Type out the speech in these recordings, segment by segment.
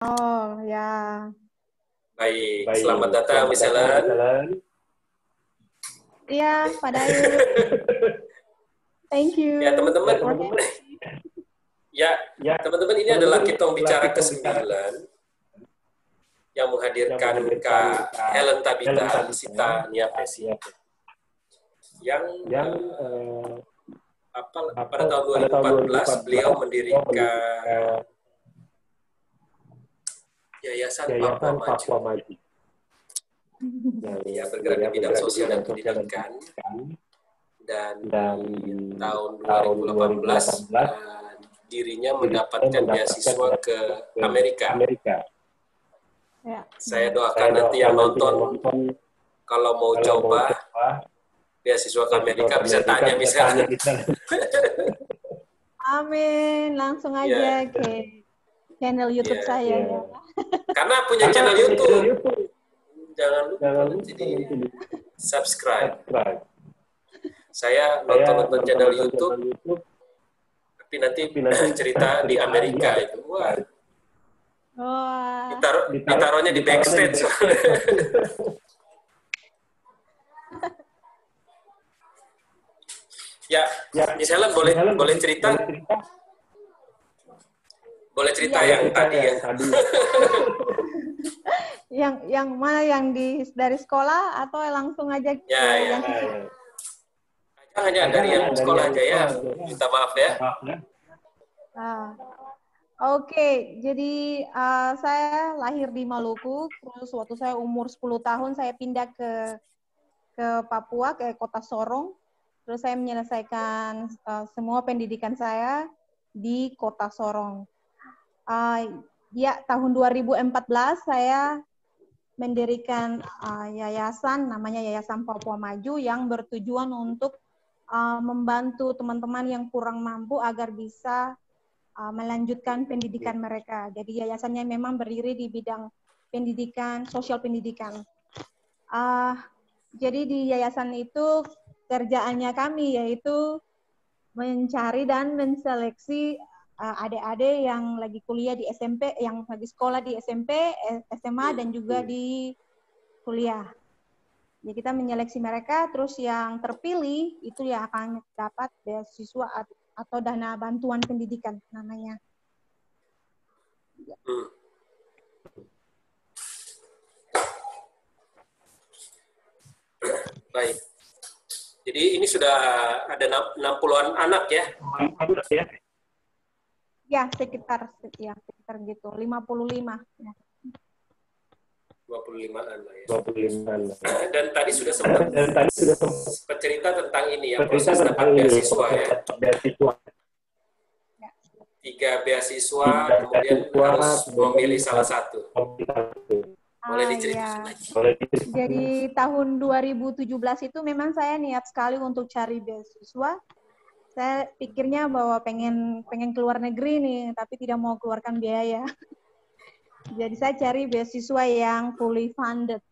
Oh ya. Baik, selamat datang Miss Helen. Iya, Pak Dayu. Thank you. Ya teman-teman, teman-teman ini adalah Kitong Bicara ke-9 yang menghadirkan Kak Helen Tabita Sita Niapesi yang pada tahun 2014 beliau mendirikan Yayasan Papua Maju. Ya, bergerak di bidang sosial dan pendidikan. Dan di tahun 2018 dirinya mendapatkan beasiswa ke Amerika. Ya. Saya doakan nanti yang nonton kalau mau coba beasiswa ke Amerika bisa tanya misalnya. Amin, langsung aja ke channel YouTube saya ya. Karena punya channel YouTube. Jangan lupa jadi subscribe. Saya nonton channel YouTube, tapi nanti cerita di Amerika itu. Wah. Ditaruhnya di backstage. Ya, Miss Helen boleh cerita? Boleh cerita yang tadi ya. Yang mana, yang dari sekolah atau langsung aja ke yang hanya dari yang sekolah aja ya. Minta maaf ya. Oke, jadi saya lahir di Maluku, terus waktu saya umur 10 tahun saya pindah ke Papua, ke kota Sorong. Terus saya menyelesaikan semua pendidikan saya di kota Sorong. Tahun 2014 saya mendirikan yayasan, namanya Yayasan Papua Maju, yang bertujuan untuk membantu teman-teman yang kurang mampu agar bisa melanjutkan pendidikan mereka. Jadi yayasannya memang berdiri di bidang pendidikan, sosial pendidikan. Jadi di yayasan itu kerjaannya kami yaitu mencari dan menseleksi adik-adik yang lagi kuliah di SMP, yang lagi sekolah di SMP, SMA, dan juga di kuliah. Jadi kita menyeleksi mereka, terus yang terpilih itu yang akan dapat beasiswa atau dana bantuan pendidikan namanya. Baik. Jadi ini sudah ada 60-an anak ya? Ya, sekitar gitu, 55. Ya. 25-an lah ya. 25-an. Dan tadi sudah sempat cerita tentang ini ya, proses dapat beasiswa ya. 3 beasiswa, kemudian harus memilih salah satu. Boleh diceritakan lagi. Jadi tahun 2017 itu memang saya niat sekali untuk cari beasiswa. Saya pikirnya bahwa pengen keluar negeri nih, tapi tidak mau keluarkan biaya. Jadi saya cari beasiswa yang fully funded.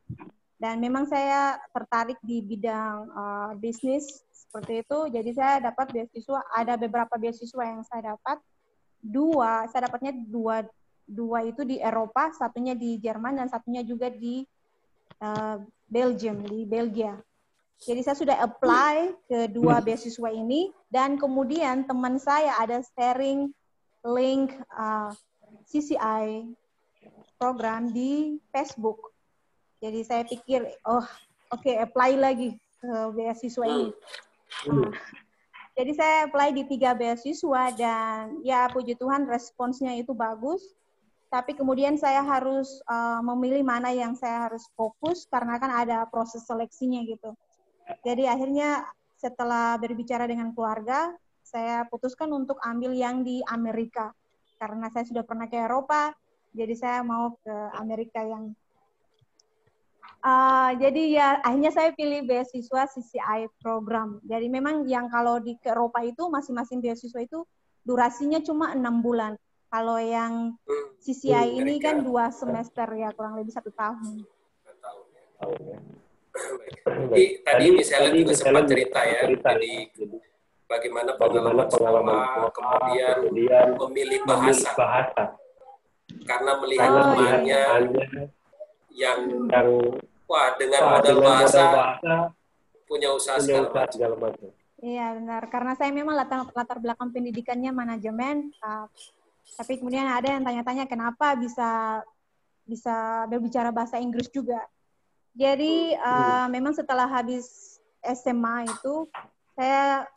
Dan memang saya tertarik di bidang bisnis seperti itu. Jadi saya dapat beasiswa, ada beberapa beasiswa yang saya dapat. Saya dapatnya dua itu di Eropa, satunya di Jerman, dan satunya juga di Belgium, di Belgia. Jadi saya sudah apply ke 2 beasiswa ini, dan kemudian teman saya ada sharing link CCI program di Facebook. Jadi saya pikir, apply lagi ke beasiswa ini. Jadi saya apply di 3 beasiswa, dan ya puji Tuhan responsnya itu bagus. Tapi kemudian saya harus memilih mana yang saya harus fokus, karena kan ada proses seleksinya gitu. Jadi akhirnya setelah berbicara dengan keluarga, saya putuskan untuk ambil yang di Amerika. Karena saya sudah pernah ke Eropa, jadi saya mau ke Amerika yang... jadi ya akhirnya saya pilih beasiswa CCI program. Jadi memang yang kalau di Eropa itu masing-masing beasiswa itu durasinya cuma 6 bulan. Kalau yang CCI ini kan 2 semester ya, kurang lebih 1 tahun. Jadi tadi Miss Helen juga sempat cerita ya, jadi bagaimana pengalaman sekolah, kemudian memilih bahasa. karena melihat temannya yang wah dengan modal bahasa punya usaha segala macam. Iya benar, karena saya memang latar belakang pendidikannya manajemen, tapi kemudian ada yang tanya-tanya kenapa bisa berbicara bahasa Inggris juga. Jadi memang setelah habis SMA itu saya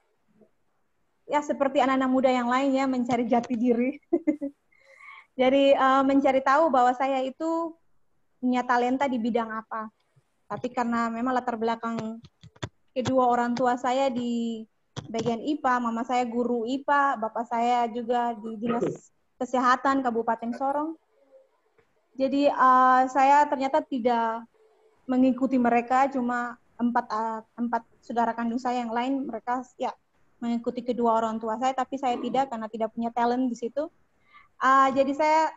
ya seperti anak-anak muda yang lain ya mencari jati diri. Jadi mencari tahu bahwa saya itu punya talenta di bidang apa. Tapi karena memang latar belakang kedua orang tua saya di bagian IPA, mama saya guru IPA, bapak saya juga di Dinas Kesehatan Kabupaten Sorong. Jadi saya ternyata tidak mengikuti mereka, cuma empat saudara kandung saya yang lain, mereka ya mengikuti kedua orang tua saya, tapi saya tidak karena tidak punya talent di situ. Jadi saya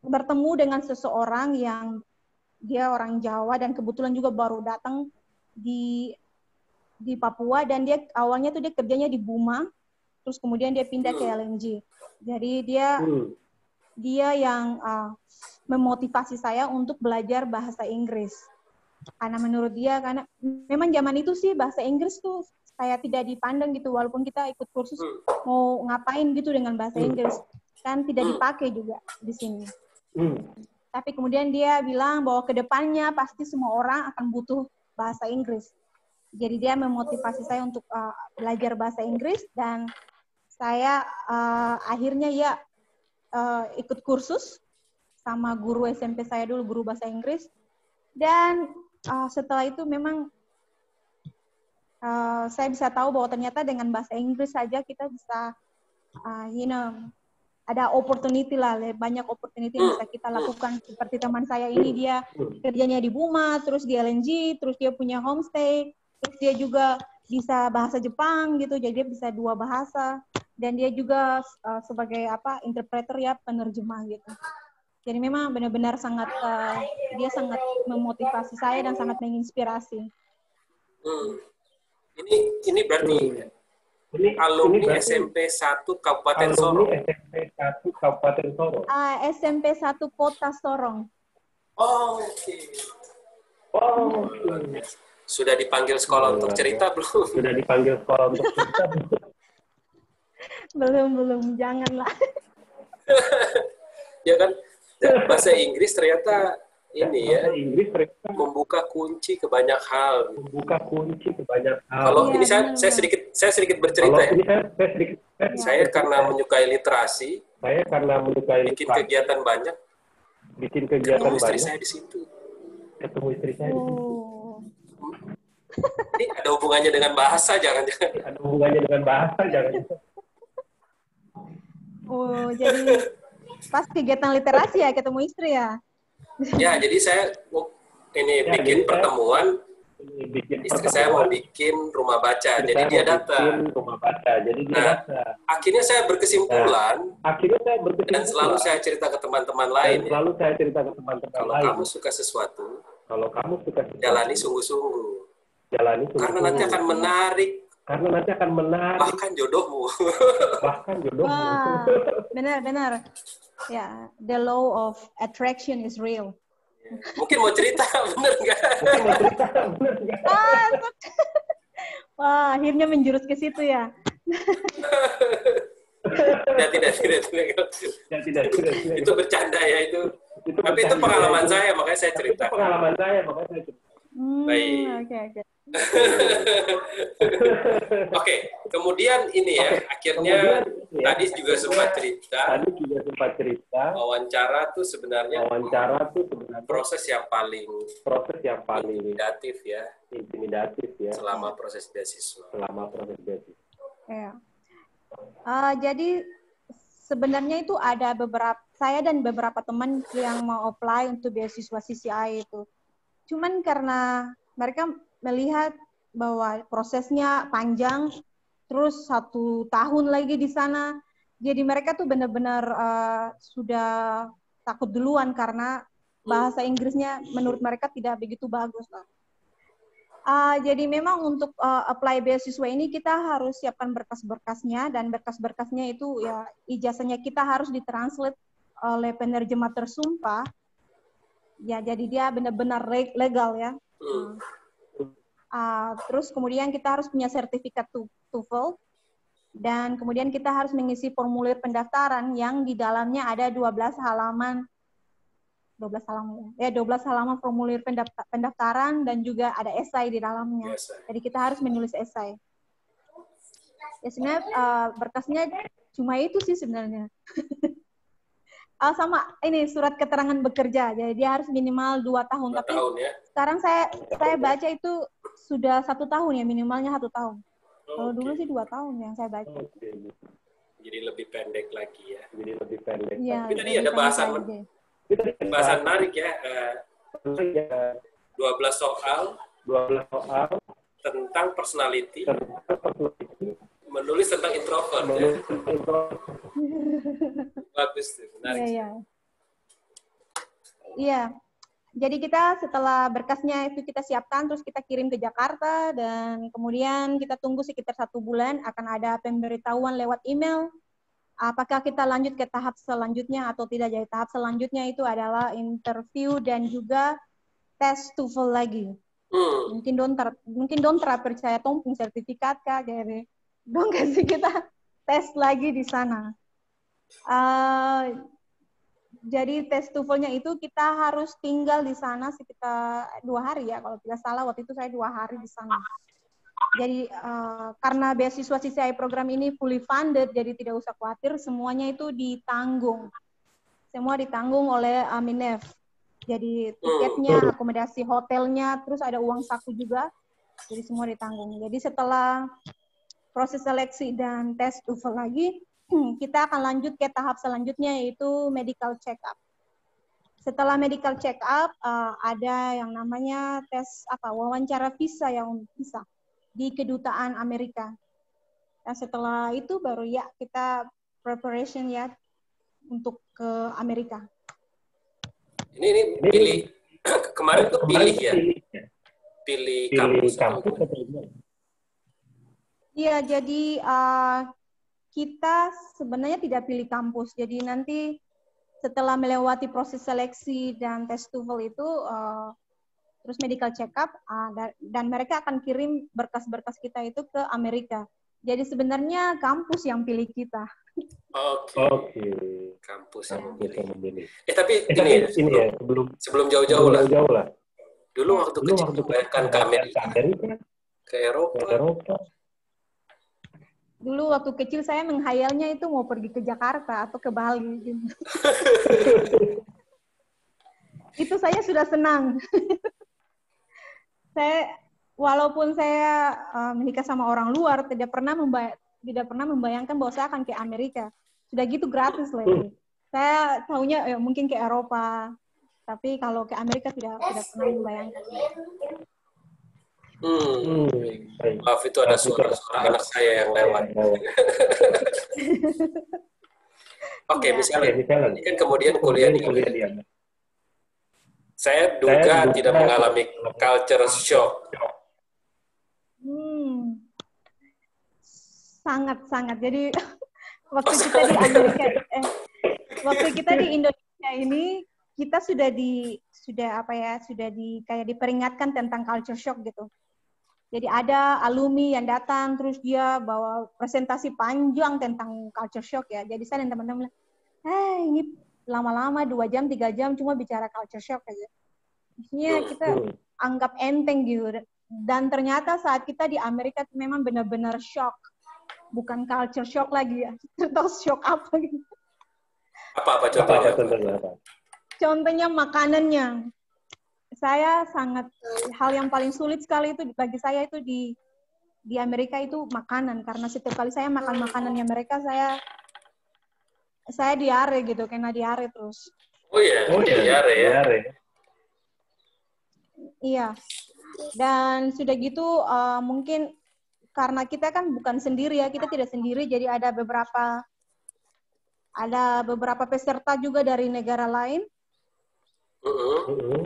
bertemu dengan seseorang yang dia orang Jawa dan kebetulan juga baru datang di Papua, dan dia awalnya tuh dia kerjanya di Buma, terus kemudian dia pindah ke LNG. Jadi dia yang memotivasi saya untuk belajar bahasa Inggris. Karena menurut dia, karena memang zaman itu sih bahasa Inggris tuh kayak tidak dipandang gitu, walaupun kita ikut kursus mau ngapain gitu dengan bahasa Inggris, kan tidak dipakai juga di sini. Tapi kemudian dia bilang bahwa kedepannya pasti semua orang akan butuh bahasa Inggris. Jadi dia memotivasi saya untuk belajar bahasa Inggris, dan saya akhirnya ya ikut kursus sama guru SMP saya dulu, guru bahasa Inggris. Dan setelah itu memang saya bisa tahu bahwa ternyata dengan bahasa Inggris saja kita bisa, ada opportunity lah, banyak opportunity yang bisa kita lakukan. Seperti teman saya ini, dia kerjanya di Buma, terus di LNG, terus dia punya homestay, terus dia juga bisa bahasa Jepang gitu, jadi dia bisa 2 bahasa, dan dia juga sebagai interpreter ya, penerjemah gitu. Jadi memang benar-benar sangat dia sangat memotivasi saya dan sangat menginspirasi. Ini berarti alumni SMP 1 Kabupaten Sorong. SMP 1 Kota Sorong. Oh, oke. Sudah dipanggil sekolah untuk cerita belum? Sudah dipanggil sekolah untuk cerita belum? Belum, janganlah. Ya kan, bahasa Inggris ternyata ini ya, Inggris ternyata membuka kunci ke banyak hal. Kalau ini saya sedikit bercerita ya. Saya karena menyukai literasi, bikin kegiatan banyak. Ketemu istri saya di situ. Ini ada hubungannya dengan bahasa, jangan-jangan. Oh, jadi pas kegiatan literasi ya ketemu istri ya? Ya, jadi saya bikin pertemuan. Istri saya mau bikin rumah baca, jadi dia datang. Akhirnya saya berkesimpulan, dan selalu saya cerita ke teman-teman lain. Kalau kamu suka sesuatu, jalani sungguh-sungguh. Karena nanti akan menarik. Bahkan jodohmu. Benar. Ya, the law of attraction is real. Mungkin mau cerita, bener nggak? Wah, akhirnya menjurus ke situ ya. Tidak. Itu bercanda ya itu. Tapi itu pengalaman saya, makanya saya cerita. Baik. Oke, kemudian ini ya, akhirnya tadi juga sempat cerita. Wawancara tuh sebenarnya proses yang paling intimidatif ya. Selama proses beasiswa. Ya. Jadi sebenarnya itu ada saya dan beberapa teman yang mau apply untuk beasiswa CCI itu. Cuman karena mereka melihat bahwa prosesnya panjang, terus 1 tahun lagi di sana, jadi mereka tuh benar-benar sudah takut duluan karena bahasa Inggrisnya menurut mereka tidak begitu bagus. Jadi memang untuk apply beasiswa ini kita harus siapkan berkas-berkasnya, dan berkas-berkasnya itu ya ijazahnya kita harus ditranslate oleh penerjemah tersumpah. Ya, jadi dia benar-benar legal ya. Terus kemudian kita harus punya sertifikat TOEFL, dan kemudian kita harus mengisi formulir pendaftaran yang di dalamnya ada 12 halaman formulir pendaftaran, dan juga ada esai di dalamnya. Jadi kita harus menulis esai. Ya sebenarnya berkasnya cuma itu sih sebenarnya. Sama ini surat keterangan bekerja, jadi dia harus minimal 2 tahun. 2 tahun ya. Sekarang saya baca itu sudah 1 tahun ya, minimalnya 1 tahun. Kalau dulu sih 2 tahun yang saya baca. Jadi lebih pendek lagi ya. Jadi lebih pendek. Ya, tapi tadi ada bahasan menarik ya. 12 soal tentang personality. Menulis tentang introvert. Ya. Bagus, menarik. Iya. Jadi kita setelah berkasnya itu kita siapkan, terus kita kirim ke Jakarta, dan kemudian kita tunggu sekitar 1 bulan, akan ada pemberitahuan lewat email apakah kita lanjut ke tahap selanjutnya atau tidak. Jadi tahap selanjutnya itu adalah interview dan juga tes TOEFL lagi. Mungkin don percaya tompung sertifikat kah, jadi don kasih kita tes lagi di sana. Jadi tes TOEFL-nya itu kita harus tinggal di sana sekitar 2 hari ya, kalau tidak salah waktu itu saya 2 hari di sana. Jadi karena beasiswa CCI program ini fully funded, jadi tidak usah khawatir, semuanya itu ditanggung. Semua ditanggung oleh Minef. Jadi tiketnya, akomodasi hotelnya, terus ada uang saku juga, jadi semua ditanggung. Jadi setelah proses seleksi dan tes TOEFL lagi, kita akan lanjut ke tahap selanjutnya, yaitu medical check-up. Setelah medical check-up, ada yang namanya tes wawancara visa di kedutaan Amerika. Dan setelah itu baru ya kita preparation ya untuk ke Amerika. Ini pilih kemarin tuh pilih ya, pilih kampus. Iya, jadi kita sebenarnya tidak pilih kampus. Jadi nanti setelah melewati proses seleksi dan tes TOEFL itu, terus medical check-up, dan mereka akan kirim berkas-berkas kita itu ke Amerika. Jadi sebenarnya kampus yang pilih kita. Oke. Kampus yang memilih. Tapi ini ya, sebelum jauh-jauh lah. Dulu waktu kecil bayangkan ke Amerika, ke Eropa. Dulu waktu kecil saya menghayalnya itu mau pergi ke Jakarta atau ke Bali. Gitu. Itu saya sudah senang. Walaupun saya menikah sama orang luar, tidak pernah membayangkan bahwa saya akan ke Amerika. Sudah gitu gratis lagi. Saya tahunya mungkin ke Eropa, tapi kalau ke Amerika tidak pernah membayangkan. Maaf, itu ada suara anak saya yang lewat. Oke, misalnya ini kan kemudian kuliah di Amerika. Saya duga tidak mengalami culture shock. Sangat. Jadi waktu kita di Amerika, waktu kita di Indonesia ini, kita sudah diperingatkan tentang culture shock gitu. Jadi ada alumni yang datang, terus dia bawa presentasi panjang tentang culture shock ya. Jadi saya dan teman-teman, ini lama-lama 2 jam, 3 jam cuma bicara culture shock aja. Maksudnya kita anggap enteng gitu. Dan ternyata saat kita di Amerika itu memang benar-benar shock. Bukan culture shock lagi ya. Atau shock apa gitu. Apa contohnya? Contohnya makanannya. Saya hal yang paling sulit sekali itu bagi saya itu di Amerika itu makanan, karena setiap kali saya makan makanannya mereka saya diare gitu, kena diare terus. Diare. Iya. Dan sudah gitu mungkin karena kita kan bukan sendiri ya, kita tidak sendiri, jadi ada beberapa peserta juga dari negara lain.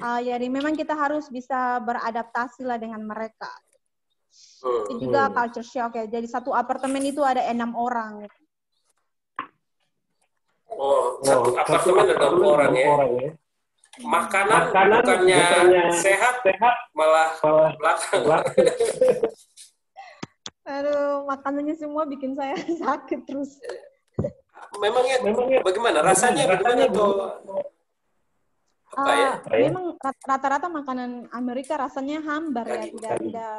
Jadi memang kita harus bisa beradaptasi lah dengan mereka. Itu juga culture shock ya. Jadi satu apartemen itu ada 6 orang. Satu apartemen ada 20 orang ya. Makanan bukannya sehat, malah belakang. Aduh, makanannya semua bikin saya sakit terus. Memangnya bagaimana? Rasanya bagaimana tuh? Apa ya? Memang rata-rata makanan Amerika rasanya hambar ya, tidak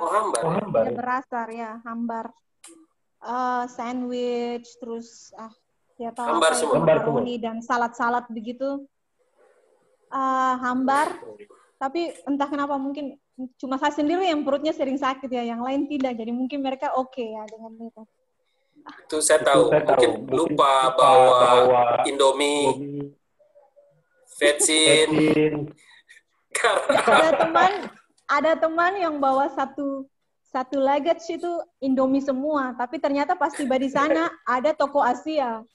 berasa ya, hambar. Sandwich, terus ya tahu hambar apa semua. makaroni dan salad-salad begitu. Hambar. Tapi entah kenapa mungkin cuma saya sendiri yang perutnya sering sakit ya, yang lain tidak. Jadi mungkin mereka oke ya dengan itu. Itu saya tahu. Mungkin lupa bawa Indomie, vetsin. Ada teman yang bawa satu luggage itu Indomie semua, tapi ternyata pas tiba di sana ada toko Asia.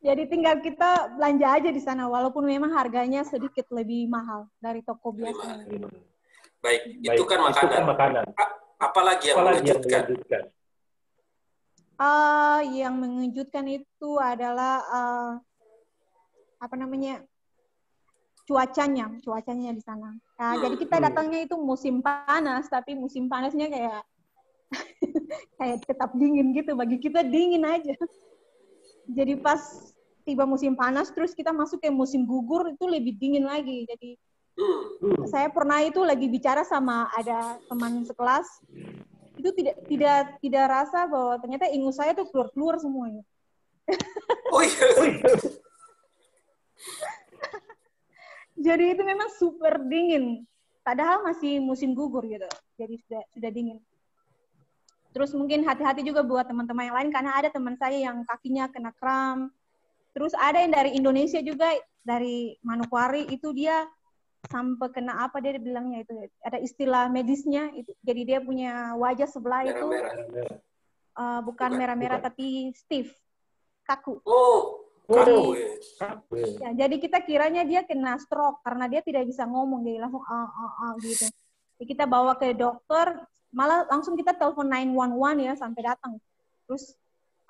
Jadi tinggal kita belanja aja di sana, walaupun memang harganya sedikit lebih mahal dari toko biasa. Baik, itu kan makanan. Apalagi yang mengejutkan? Yang mengejutkan itu adalah cuacanya di sana. Jadi kita datangnya itu musim panas, tapi musim panasnya kayak kayak tetap dingin gitu. Bagi kita dingin aja. Jadi pas tiba musim panas, terus kita masuk ke musim gugur, itu lebih dingin lagi. Jadi saya pernah itu lagi bicara sama ada teman sekelas, itu tidak rasa bahwa ternyata ingus saya tuh keluar semuanya. Oh iya. Jadi itu memang super dingin. Padahal masih musim gugur gitu. Jadi sudah dingin. Terus mungkin hati-hati juga buat teman-teman yang lain, karena ada teman saya yang kakinya kena kram. Terus ada yang dari Indonesia juga, dari Manokwari, itu dia sampai kena apa dia bilangnya itu. Ada istilah medisnya, itu. Jadi dia punya wajah sebelah itu, bukan merah-merah tapi stiff, kaku. Jadi kita kiranya dia kena stroke, karena dia tidak bisa ngomong, dia langsung gitu. Jadi kita bawa ke dokter, malah langsung kita telepon 911 ya sampai datang. Terus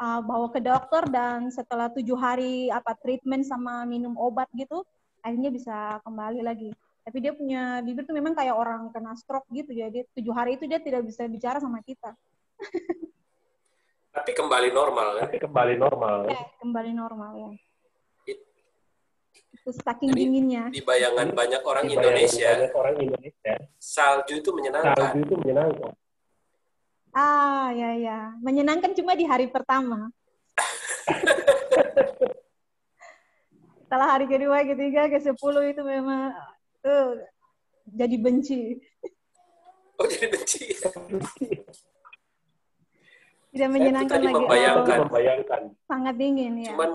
bawa ke dokter, dan setelah 7 hari treatment sama minum obat gitu, akhirnya bisa kembali lagi. Tapi dia punya bibir tuh memang kayak orang kena stroke gitu, jadi 7 hari itu dia tidak bisa bicara sama kita. Tapi kembali normal ya? Ya, kembali normal ya. Itu saking dinginnya. Di bayangan banyak orang Indonesia, salju itu menyenangkan. Ya. Menyenangkan cuma di hari pertama. Setelah hari kedua, ketiga, ke-10 itu memang jadi benci. Oh, jadi benci. Tidak menyenangkan lagi. Membayangkan. Sangat dingin ya. Cuman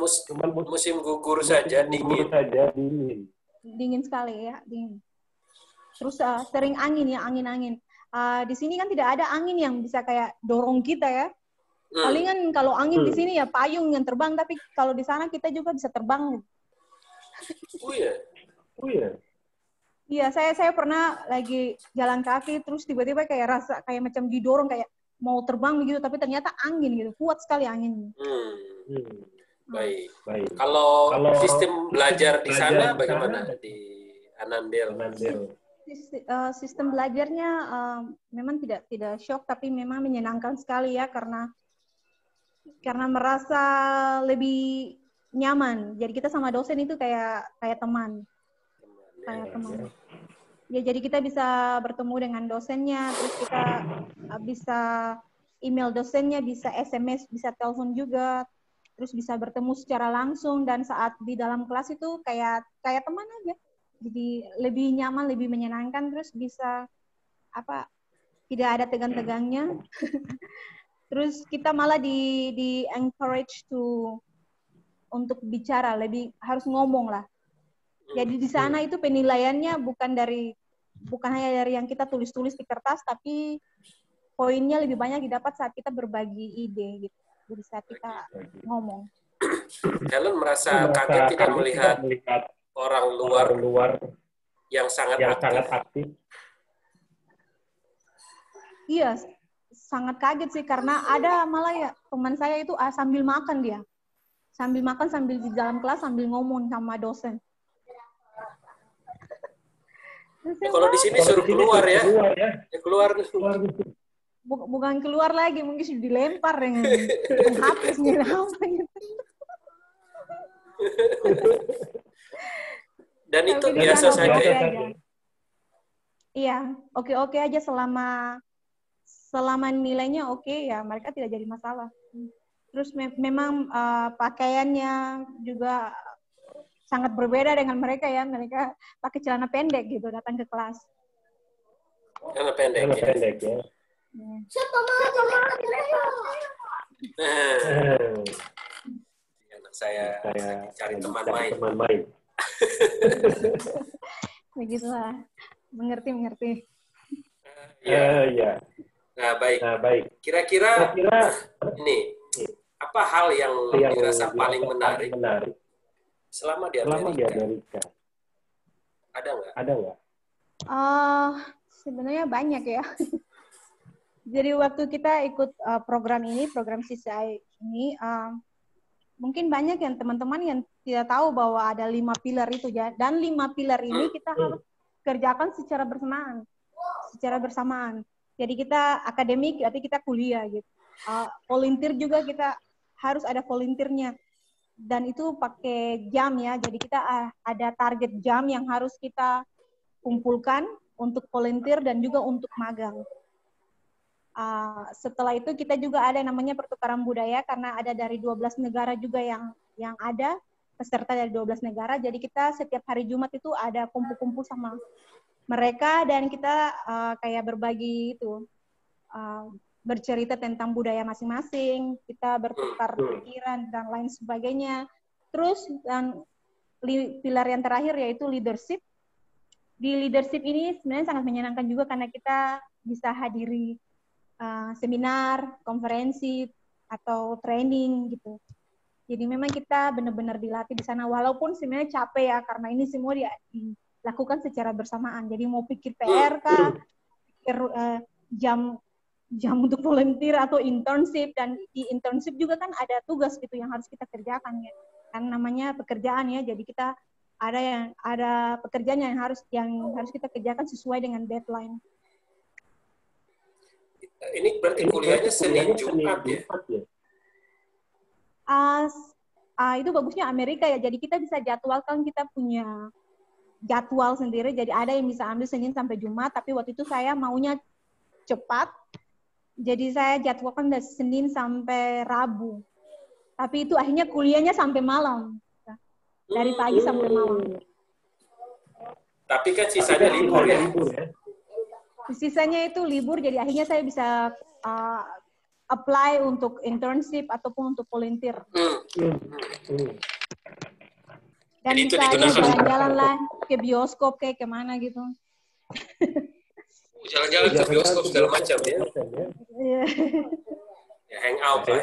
musim gugur saja dingin. Dingin sekali ya, dingin. Terus sering angin ya, angin-angin. Di sini kan tidak ada angin yang bisa kayak dorong kita ya. Palingan kalau angin di sini ya payung yang terbang, tapi kalau di sana kita juga bisa terbang. Oh iya. Iya, saya pernah lagi jalan kaki, terus tiba-tiba kayak rasa kayak macam didorong, kayak mau terbang begitu, tapi ternyata angin gitu, kuat sekali angin. Baik. Kalau sistem belajar di sana bagaimana di Annandale? Sistem belajarnya memang tidak shock, tapi memang menyenangkan sekali ya, karena merasa lebih nyaman. Jadi kita sama dosen itu kayak teman. Ya, jadi kita bisa bertemu dengan dosennya, terus kita bisa email dosennya, bisa SMS, bisa telepon juga, terus bisa bertemu secara langsung, dan saat di dalam kelas itu kayak teman aja. Jadi lebih nyaman, lebih menyenangkan, terus bisa tidak ada tegang-tegangnya. Terus kita malah di encourage untuk bicara, lebih harus ngomong lah. Jadi di sana itu penilaiannya bukan hanya dari yang kita tulis-tulis di kertas, tapi poinnya lebih banyak didapat saat kita berbagi ide gitu. Jadi saat kita ngomong. Helen merasa kaget tidak melihat orang luar yang sangat aktif. Iya, sangat kaget sih, karena ada malah ya teman saya itu sambil makan dia. Sambil makan, sambil di dalam kelas, sambil ngomong sama dosen. Kalau di sini suruh keluar ya. Keluar. Bukan keluar lagi, mungkin sudah dilempar dengan menghapusnya apa gitu. Dan itu biasa saja ya. Iya, oke aja selama nilainya oke ya, mereka tidak jadi masalah. Terus memang pakaiannya juga sangat berbeda dengan mereka ya. Mereka pakai celana pendek gitu datang ke kelas. Celana pendek ya. Siapa mama? Anak saya cari teman main. Begitulah. Mengerti. Iya. Nah, baik. Kira-kira ini apa hal yang dirasa paling menarik selama di Amerika? Ada nggak? Sebenarnya banyak ya. Jadi waktu kita ikut program CCI ini, mungkin banyak yang teman-teman yang tidak tahu bahwa ada 5 pilar itu ya. Dan 5 pilar ini kita harus kerjakan secara bersamaan. Jadi kita akademik, berarti kita kuliah gitu. Volunteer juga kita harus ada volunteernya. Dan itu pakai jam ya. Jadi kita ada target jam yang harus kita kumpulkan untuk volunteer dan juga untuk magang. Setelah itu kita juga ada namanya pertukaran budaya, karena ada dari 12 negara juga yang ada peserta dari 12 negara. Jadi kita setiap hari Jumat itu ada kumpul-kumpul sama mereka dan kita kayak berbagi itu, bercerita tentang budaya masing-masing, kita bertukar pikiran dan lain sebagainya. Terus dan pilar yang terakhir yaitu leadership. Di leadership ini sebenarnya sangat menyenangkan juga karena kita bisa hadiri seminar, konferensi, atau training gitu. Jadi memang kita benar-benar dilatih di sana, walaupun sebenarnya capek ya, karena ini semua dilakukan secara bersamaan. Jadi mau pikir PR kah, pikir jam untuk volunteer atau internship, dan di internship juga kan ada tugas gitu yang harus kita kerjakan ya. Kan namanya pekerjaan ya, jadi kita ada pekerjaan yang harus kita kerjakan sesuai dengan deadline. Ini berarti kuliahnya Senin Jumat ya? Itu bagusnya Amerika ya, jadi kita bisa jadwalkan, kita punya jadwal sendiri, jadi ada yang bisa ambil Senin sampai Jumat, tapi waktu itu saya maunya cepat, jadi saya jadwalkan dari Senin sampai Rabu, tapi itu akhirnya kuliahnya sampai malam, dari pagi sampai malam. Tapi kan sisanya libur ya? Sisanya itu libur, jadi akhirnya saya bisa apply untuk internship ataupun untuk volunteer. Dan bisa jalan-jalan lah ke bioskop kayak kemana gitu. Jalan-jalan ke bioskop segala macam ya. Ya hangout lah.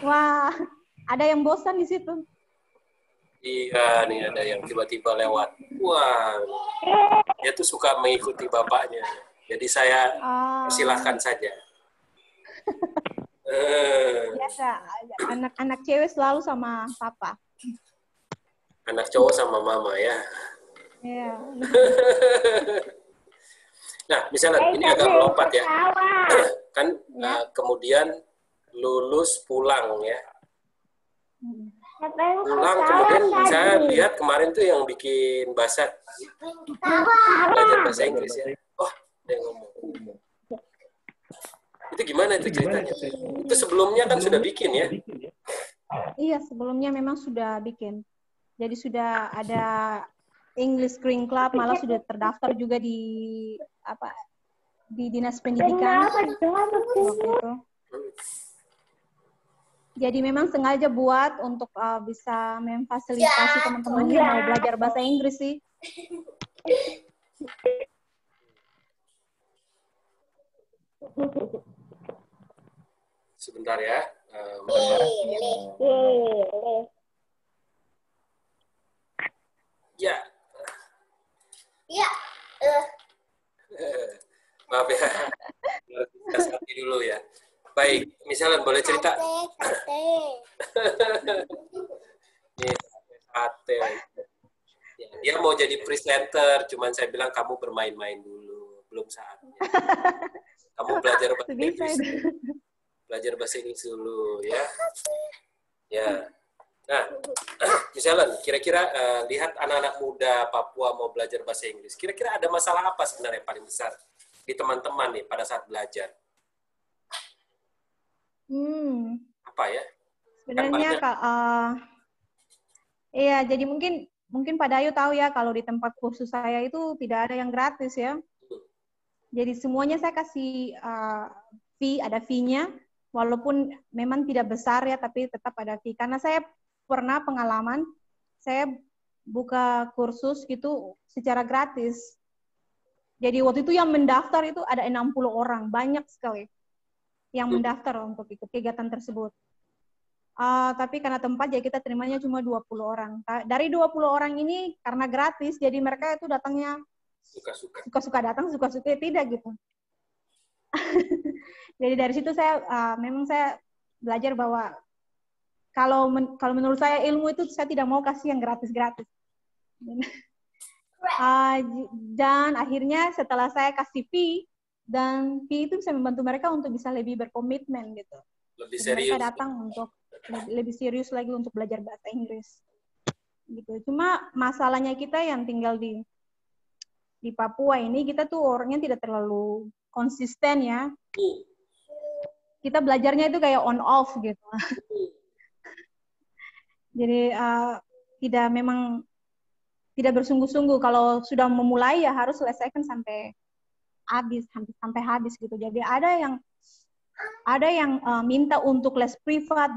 Wah, ada yang bosan di situ. Iya, nih ada yang tiba-tiba lewat. Wah, dia tuh suka mengikuti bapaknya. Jadi saya persilahkan saja. Biasa, anak cewek selalu sama papa. Anak cowok sama mama ya. Iya. Nah, misalnya ini agak melompat ya. Kan kemudian lulus pulang ya. Pulang kemudian saya lihat kemarin tuh yang bikin belajar bahasa Inggris ya. Oh, dia ngomong. Itu gimana itu ceritanya? Itu sebelumnya kan sudah bikin ya? Iya, sebelumnya memang sudah bikin. Jadi sudah ada English Screen Club, malah sudah terdaftar juga di Dinas Pendidikan. Jadi memang sengaja buat untuk bisa memfasilitasi teman-teman yang mau belajar bahasa Inggris sih. Sebentar ya. Ya. Maaf ya. Kasih dulu ya. Baik, misalnya boleh cerita. Nih, sate. Ya, dia mau jadi presenter, cuman saya bilang kamu bermain-main dulu, belum saatnya. Kamu belajar bahasa Inggris. Belajar bahasa Inggris dulu ya. Ya. Nah, misalnya kira-kira lihat anak-anak muda Papua mau belajar bahasa Inggris. Kira-kira ada masalah apa sebenarnya paling besar di teman-teman nih pada saat belajar? Apa ya? Sebenarnya iya, jadi mungkin Pak Dayu tahu ya kalau di tempat kursus saya itu tidak ada yang gratis ya. Jadi semuanya saya kasih fee, ada fee-nya, walaupun memang tidak besar ya, tapi tetap ada fee. Karena saya pernah pengalaman, saya buka kursus gitu secara gratis. Jadi waktu itu yang mendaftar itu ada 60 orang, banyak sekali yang mendaftar untuk ikut kegiatan tersebut. Tapi karena tempat ya kita terimanya cuma 20 orang. Dari 20 orang ini karena gratis, jadi mereka itu datangnya suka-suka datang, suka-suka tidak gitu. Jadi dari situ saya memang saya belajar bahwa kalau menurut saya ilmu itu saya tidak mau kasih yang gratis-gratis. Dan akhirnya setelah saya kasih fee, dan fee itu bisa membantu mereka untuk bisa lebih berkomitmen gitu. Lebih serius. Mereka datang untuk lebih serius lagi untuk belajar bahasa Inggris. Gitu. Cuma masalahnya kita yang tinggal di Papua ini, kita tuh orangnya tidak terlalu konsisten ya. Kita belajarnya itu kayak on off gitu. Jadi tidak bersungguh-sungguh. Kalau sudah memulai ya harus selesaikan sampai habis gitu. Jadi ada yang minta untuk les privat,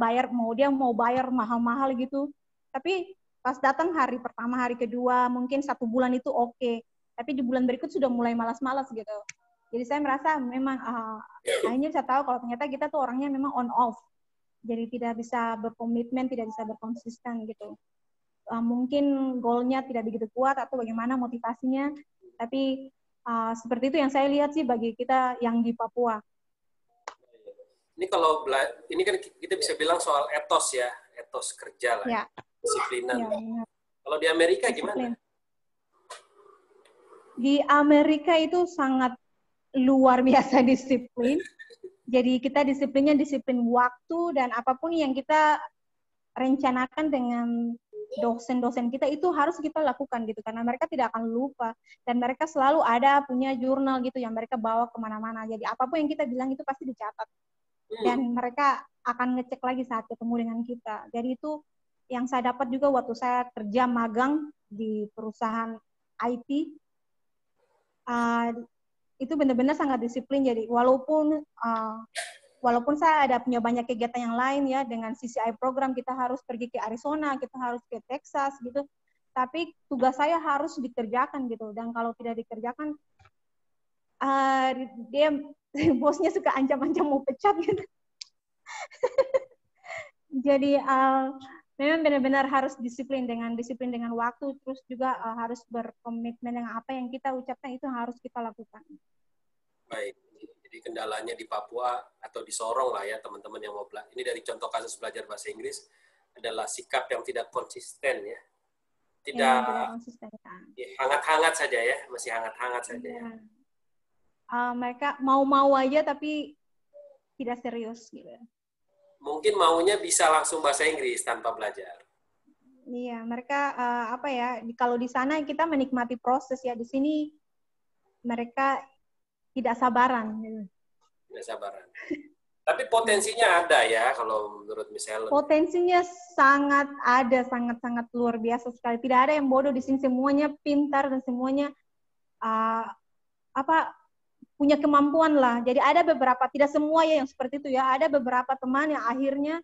dia mau bayar mahal-mahal gitu. Tapi pas datang hari pertama, hari kedua, mungkin 1 bulan itu oke. Tapi di bulan berikut sudah mulai malas-malas gitu. Jadi saya merasa memang akhirnya saya tahu kalau ternyata kita tuh orangnya memang on off. Jadi tidak bisa berkomitmen, tidak bisa berkonsisten gitu. Mungkin goalnya tidak begitu kuat atau bagaimana motivasinya. Tapi seperti itu yang saya lihat sih bagi kita yang di Papua. Ini ini kan kita bisa bilang soal etos ya, etos kerja lah, ya. Disiplinan. Ya, kalau di Amerika gimana? Di Amerika itu sangat luar biasa disiplin. Jadi kita disiplinnya disiplin waktu, dan apapun yang kita rencanakan dengan dosen-dosen kita itu harus kita lakukan gitu, karena mereka tidak akan lupa, dan mereka selalu ada punya jurnal gitu yang mereka bawa kemana-mana. Jadi apapun yang kita bilang itu pasti dicatat, dan mereka akan ngecek lagi saat ketemu dengan kita. Jadi itu yang saya dapat juga waktu saya kerja magang di perusahaan IT. Itu benar-benar sangat disiplin. Jadi walaupun saya punya banyak kegiatan yang lain ya, dengan CCI program kita harus pergi ke Arizona, kita harus ke Texas gitu, tapi tugas saya harus dikerjakan gitu. Dan kalau tidak dikerjakan, bosnya suka ancam-ancam mau pecat gitu. Jadi memang benar-benar harus disiplin dengan waktu, terus juga harus berkomitmen dengan apa yang kita ucapkan itu harus kita lakukan. Baik, jadi kendalanya di Papua atau di Sorong lah ya teman-teman yang mau belajar. Ini dari contoh kasus belajar bahasa Inggris adalah sikap yang tidak konsisten ya. Tidak hangat-hangat saja ya, masih hangat-hangat saja ya. Mereka mau-mau aja tapi tidak serius gitu. Mungkin maunya bisa langsung bahasa Inggris tanpa belajar. Iya, mereka kalau di sana kita menikmati proses ya, di sini mereka tidak sabaran. Tidak sabaran. Tapi potensinya ada ya kalau menurut Michelle. Potensinya sangat ada, sangat-sangat luar biasa sekali. Tidak ada yang bodoh di sini, semuanya pintar dan semuanya punya kemampuan lah. Jadi ada beberapa, tidak semua ya yang seperti itu ya. Ada beberapa teman yang akhirnya,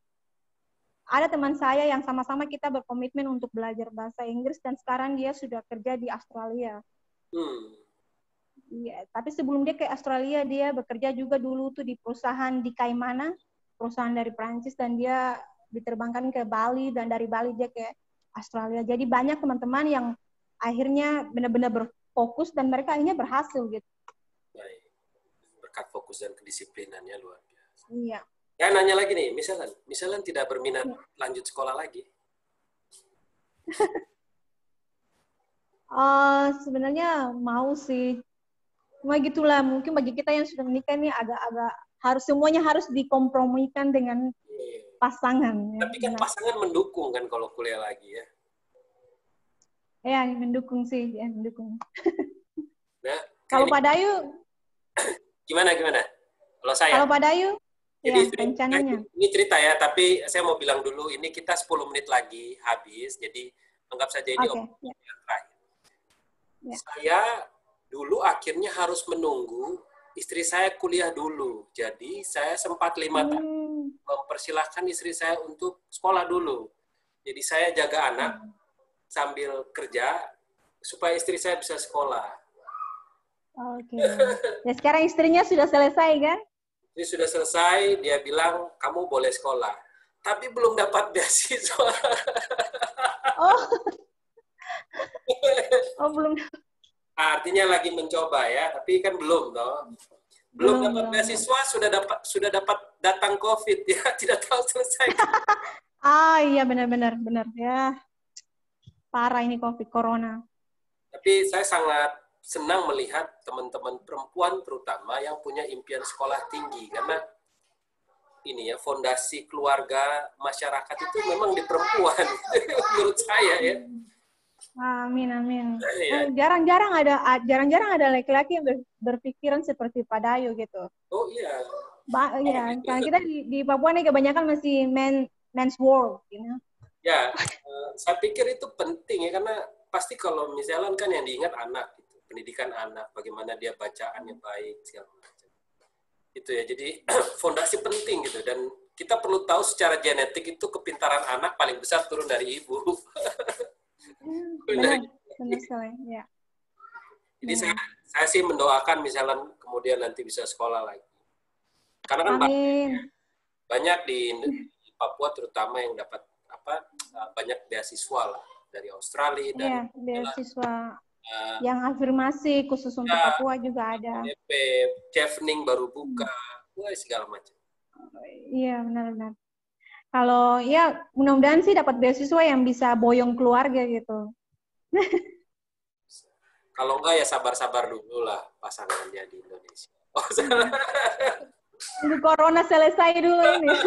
ada teman saya yang sama-sama kita berkomitmen untuk belajar bahasa Inggris, dan sekarang dia sudah kerja di Australia. Ya, tapi sebelum dia ke Australia, dia bekerja juga dulu tuh di perusahaan di Kaimana, perusahaan dari Prancis, dan dia diterbangkan ke Bali, dan dari Bali dia ke Australia. Jadi banyak teman-teman yang akhirnya benar-benar berfokus dan mereka akhirnya berhasil gitu. bakat fokus dan kedisiplinannya luar biasa. Iya. Ya, nanya lagi nih, misalnya tidak berminat lanjut sekolah lagi. Sebenarnya mau sih. Cuma gitulah, mungkin bagi kita yang sudah menikah nih agak-agak semuanya harus dikompromikan dengan pasangan. Tapi kan pasangan mendukung kan kalau kuliah lagi ya. Ya, mendukung sih, ya mendukung. Nah, kalau Pak Dayu gimana? Kalau saya? Kalau Pak Dayu, jadi ya, rencananya. Ini cerita ya, tapi saya mau bilang dulu, ini kita 10 menit lagi habis, jadi anggap saja ini yang terakhir. Ya. Saya dulu akhirnya harus menunggu istri saya kuliah dulu. Jadi saya sempat 5 tahun mempersilahkan istri saya untuk sekolah dulu. Jadi saya jaga anak sambil kerja supaya istri saya bisa sekolah. Oke. Ya sekarang istrinya sudah selesai kan? Ini sudah selesai, dia bilang kamu boleh sekolah. Tapi belum dapat beasiswa. Oh belum. Artinya lagi mencoba ya, tapi kan belum toh. Belum dapat beasiswa, sudah dapat datang COVID ya, tidak tahu selesai. Iya benar ya. Parah ini COVID corona. Tapi saya sangat senang melihat teman-teman perempuan terutama yang punya impian sekolah tinggi, karena ini ya, fondasi keluarga masyarakat itu memang di perempuan menurut saya ya. Amin. Jarang-jarang ada laki-laki yang berpikiran seperti Pak Dayu gitu. Oh iya. Karena kita di Papua nih kebanyakan masih men's world, you know. Ya, saya pikir itu penting ya, karena pasti kalau misalnya kan yang diingat anak, gitu, pendidikan anak, bagaimana dia bacaannya baik segala macam. Itu ya, jadi fondasi penting gitu, dan kita perlu tahu secara genetik itu kepintaran anak paling besar turun dari ibu. Benar sekali, ya. Jadi saya sih mendoakan misalnya kemudian nanti bisa sekolah lagi. Karena kan banyak di Papua terutama yang dapat banyak beasiswa lah dari Australia dan beasiswa yang afirmasi khusus untuk Papua juga ada. Chevening baru buka, segala macam. Iya benar. Kalau ya mudah-mudahan sih dapat beasiswa yang bisa boyong keluarga gitu. Kalau enggak ya sabar-sabar dulu lah pasangannya di Indonesia. Tunggu corona selesai dulu nih.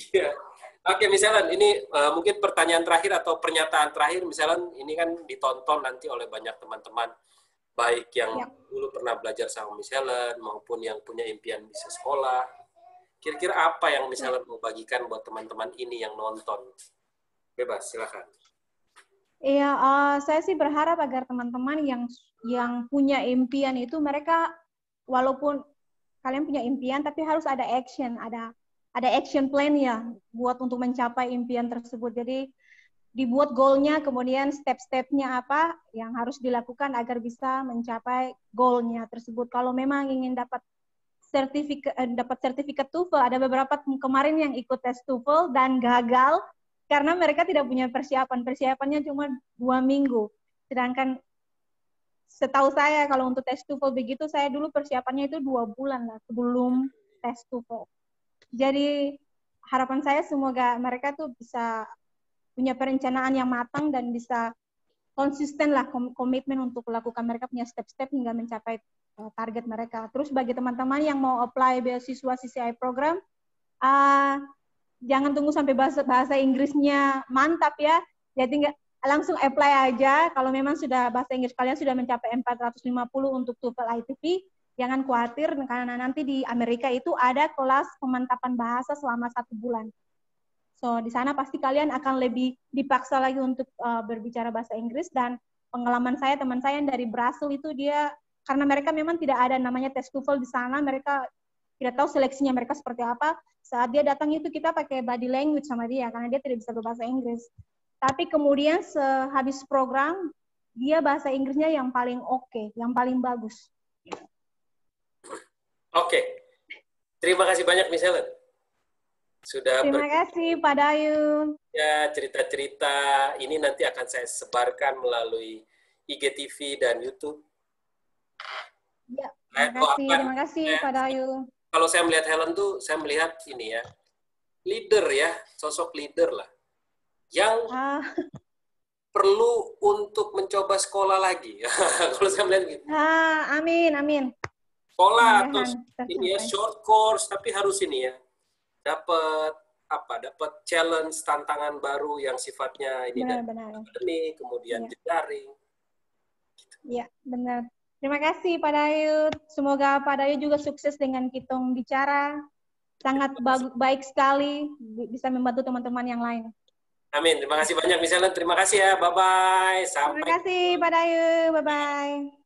Iya. Oke, misalnya ini mungkin pertanyaan terakhir atau pernyataan terakhir, misalnya ini kan ditonton nanti oleh banyak teman-teman, baik yang dulu pernah belajar sama misalnya maupun yang punya impian bisa sekolah. Kira-kira apa yang misalnya mau bagikan buat teman-teman ini yang nonton? Bebas, silakan. Iya, saya sih berharap agar teman-teman yang punya impian itu mereka, walaupun kalian punya impian, tapi harus ada action, ada action plan ya buat untuk mencapai impian tersebut. Jadi dibuat goalnya, kemudian step-stepnya apa yang harus dilakukan agar bisa mencapai goalnya tersebut. Kalau memang ingin dapat sertifikat TOEFL, ada beberapa kemarin yang ikut tes TOEFL dan gagal karena mereka tidak punya persiapannya cuma 2 minggu. Sedangkan setahu saya kalau untuk tes TOEFL begitu, saya dulu persiapannya itu 2 bulan lah sebelum tes TOEFL. Jadi harapan saya semoga mereka tuh bisa punya perencanaan yang matang dan bisa konsisten lah komitmen untuk melakukan mereka punya step-step hingga mencapai target mereka. Terus bagi teman-teman yang mau apply beasiswa CCI program, jangan tunggu sampai bahasa Inggrisnya mantap ya. Jadi langsung apply aja. Kalau memang sudah bahasa Inggris kalian sudah mencapai 450 untuk TOEFL ITP, jangan khawatir karena nanti di Amerika itu ada kelas pemantapan bahasa selama 1 bulan. So, di sana pasti kalian akan lebih dipaksa lagi untuk berbicara bahasa Inggris, dan pengalaman saya, teman saya yang dari Brasil itu dia, karena mereka memang tidak ada namanya tes TOEFL di sana, mereka tidak tahu seleksinya mereka seperti apa. Saat dia datang itu kita pakai body language sama dia, karena dia tidak bisa berbahasa Inggris. Tapi kemudian sehabis program, dia bahasa Inggrisnya yang paling oke, yang paling bagus. Oke. Terima kasih banyak, Michelle. Terima kasih Pak Dayu. Ya, cerita-cerita ini nanti akan saya sebarkan melalui IGTV dan YouTube. Ya. Terima kasih Pak Dayu. Kalau saya melihat Helen tuh, saya melihat ini ya, leader ya, sosok leader lah, yang perlu untuk mencoba sekolah lagi. Kalau saya melihat gitu. Amin. Sekolah atau ini ya, short course, tapi harus ini ya, dapat challenge, tantangan baru yang sifatnya ini dan akademik, kemudian jejaring. Iya, benar. Terima kasih Pak Dayu. Semoga Pak Dayu juga sukses dengan Kitong Bicara. Sangat baik sekali, bisa membantu teman-teman yang lain. Amin. Terima kasih banyak, Miss Helen. Terima kasih ya. Bye-bye. Terima kasih Pak Dayu. Bye-bye.